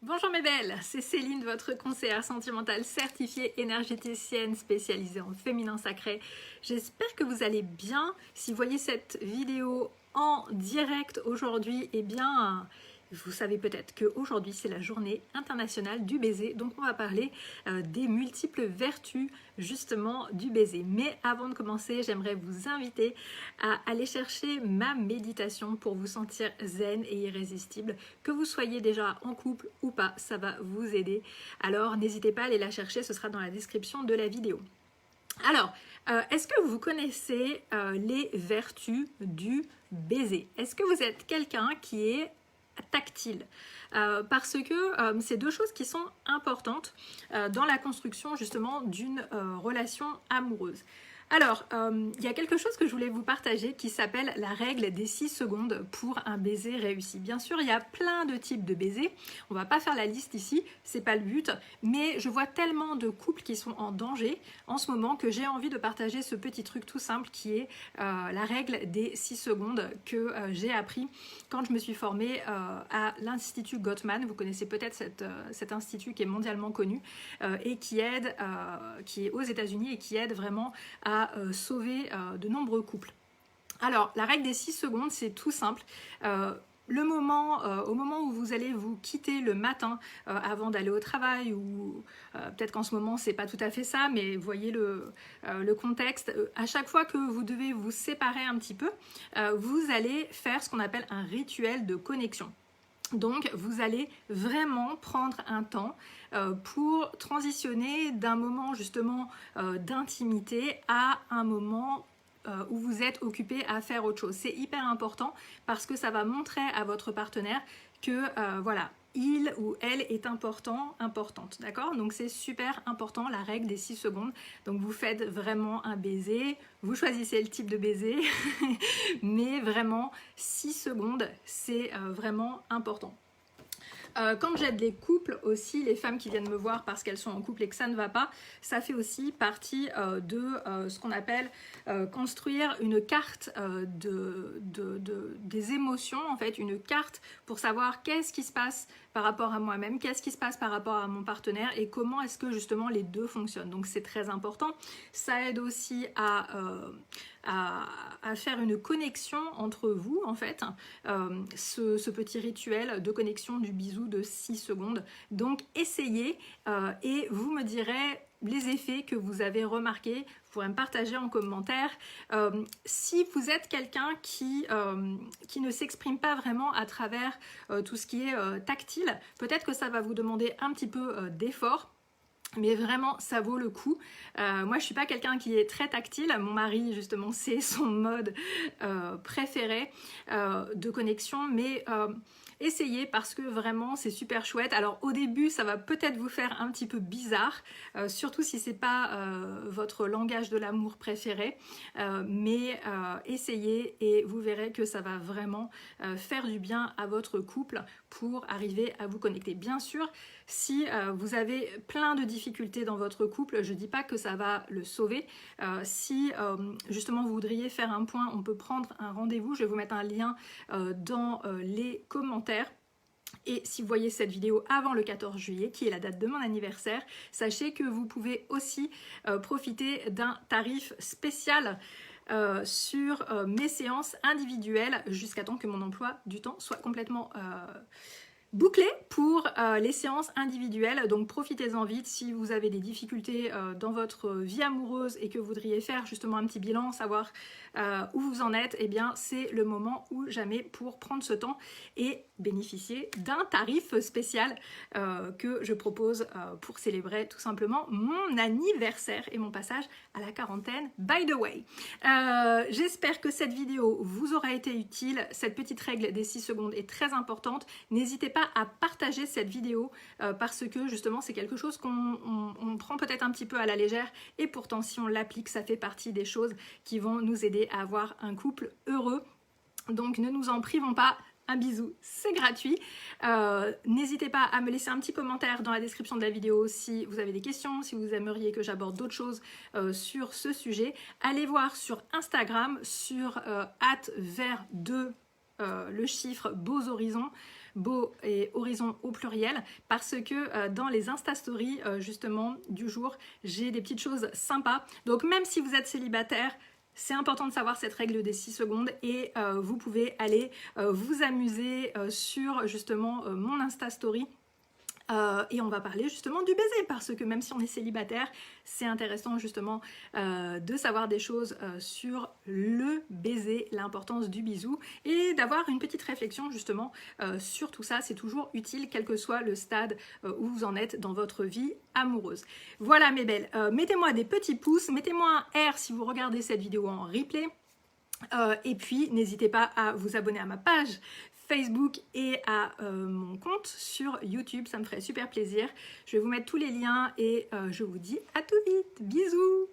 Bonjour mes belles, c'est Céline, votre conseillère sentimentale certifiée énergéticienne spécialisée en féminin sacré. J'espère que vous allez bien. Si vous voyez cette vidéo en direct aujourd'hui, eh bien, vous savez peut-être qu'aujourd'hui c'est la journée internationale du baiser. Donc on va parler des multiples vertus justement du baiser. Mais avant de commencer, j'aimerais vous inviter à aller chercher ma méditation pour vous sentir zen et irrésistible. Que vous soyez déjà en couple ou pas, ça va vous aider. Alors n'hésitez pas à aller la chercher, ce sera dans la description de la vidéo. Alors, est-ce que vous connaissez les vertus du baiser? Est-ce que vous êtes quelqu'un qui est tactile? Parce que c'est deux choses qui sont importantes dans la construction justement d'une relation amoureuse. Alors, il y a quelque chose que je voulais vous partager qui s'appelle la règle des 6 secondes pour un baiser réussi. Bien sûr, il y a plein de types de baisers. On va pas faire la liste ici, c'est pas le but. Mais je vois tellement de couples qui sont en danger en ce moment que j'ai envie de partager ce petit truc tout simple qui est la règle des 6 secondes que j'ai appris quand je me suis formée à l'Institut Gottman. Vous connaissez peut-être cet institut qui est mondialement connu et qui aide, qui est aux États-Unis et qui aide vraiment à sauver de nombreux couples. Alors, la règle des 6 secondes, c'est tout simple. Au moment où vous allez vous quitter le matin avant d'aller au travail, ou peut-être qu'en ce moment c'est pas tout à fait ça, mais voyez le contexte, à chaque fois que vous devez vous séparer un petit peu, vous allez faire ce qu'on appelle un rituel de connexion. Donc vous allez vraiment prendre un temps pour transitionner d'un moment justement d'intimité à un moment où vous êtes occupé à faire autre chose. C'est hyper important parce que ça va montrer à votre partenaire que voilà, il ou elle est importante, d'accord? Donc c'est super important, la règle des 6 secondes. Donc vous faites vraiment un baiser, vous choisissez le type de baiser, mais vraiment 6 secondes, c'est vraiment important. Quand j'aide les couples aussi, les femmes qui viennent me voir parce qu'elles sont en couple et que ça ne va pas, ça fait aussi partie de ce qu'on appelle construire une carte des émotions, en fait, une carte pour savoir qu'est-ce qui se passe par rapport à moi-même, qu'est-ce qui se passe par rapport à mon partenaire et comment est-ce que justement les deux fonctionnent. Donc c'est très important. Ça aide aussi à faire une connexion entre vous, en fait, ce petit rituel de connexion du bisou de 6 secondes. Donc essayez et vous me direz les effets que vous avez remarqués. Vous pourrez me partager en commentaire. Si vous êtes quelqu'un qui ne s'exprime pas vraiment à travers tout ce qui est tactile, peut-être que ça va vous demander un petit peu d'effort. Mais vraiment, ça vaut le coup. Moi, je suis pas quelqu'un qui est très tactile. Mon mari, justement, c'est son mode préféré de connexion. Mais essayez parce que vraiment, c'est super chouette. Alors, au début, ça va peut-être vous faire un petit peu bizarre, surtout si c'est pas votre langage de l'amour préféré. Mais essayez et vous verrez que ça va vraiment faire du bien à votre couple pour arriver à vous connecter. Bien sûr, si vous avez plein de difficultés dans votre couple, je ne dis pas que ça va le sauver. Si justement vous voudriez faire un point, on peut prendre un rendez-vous. Je vais vous mettre un lien dans les commentaires. Et si vous voyez cette vidéo avant le 14 juillet, qui est la date de mon anniversaire, sachez que vous pouvez aussi profiter d'un tarif spécial sur mes séances individuelles jusqu'à temps que mon emploi du temps soit complètement bouclé pour les séances individuelles. Donc profitez-en vite si vous avez des difficultés dans votre vie amoureuse et que vous voudriez faire justement un petit bilan, savoir où vous en êtes. Eh bien c'est le moment ou jamais pour prendre ce temps et bénéficier d'un tarif spécial que je propose pour célébrer tout simplement mon anniversaire et mon passage à la quarantaine. By the way, j'espère que cette vidéo vous aura été utile. Cette petite règle des 6 secondes est très importante. N'hésitez pas à partager cette vidéo parce que justement c'est quelque chose qu'on prend peut-être un petit peu à la légère et pourtant si on l'applique, ça fait partie des choses qui vont nous aider à avoir un couple heureux. Donc ne nous en privons pas. Un bisou, c'est gratuit. N'hésitez pas à me laisser un petit commentaire dans la description de la vidéo si vous avez des questions, si vous aimeriez que j'aborde d'autres choses sur ce sujet. Allez voir sur Instagram, sur @vers2 le chiffre Beaux Horizons. beau et horizon au pluriel, parce que dans les Insta Stories justement du jour, j'ai des petites choses sympas. Donc même si vous êtes célibataire, c'est important de savoir cette règle des 6 secondes et vous pouvez aller vous amuser sur justement mon Insta Story. Et on va parler justement du baiser, parce que même si on est célibataire, c'est intéressant justement de savoir des choses sur le baiser, l'importance du bisou, et d'avoir une petite réflexion justement sur tout ça. C'est toujours utile, quel que soit le stade où vous en êtes dans votre vie amoureuse. Voilà mes belles, mettez-moi des petits pouces, mettez-moi un R si vous regardez cette vidéo en replay. Et puis n'hésitez pas à vous abonner à ma page Facebook et à mon compte sur YouTube, ça me ferait super plaisir. Je vais vous mettre tous les liens et je vous dis à tout vite, bisous.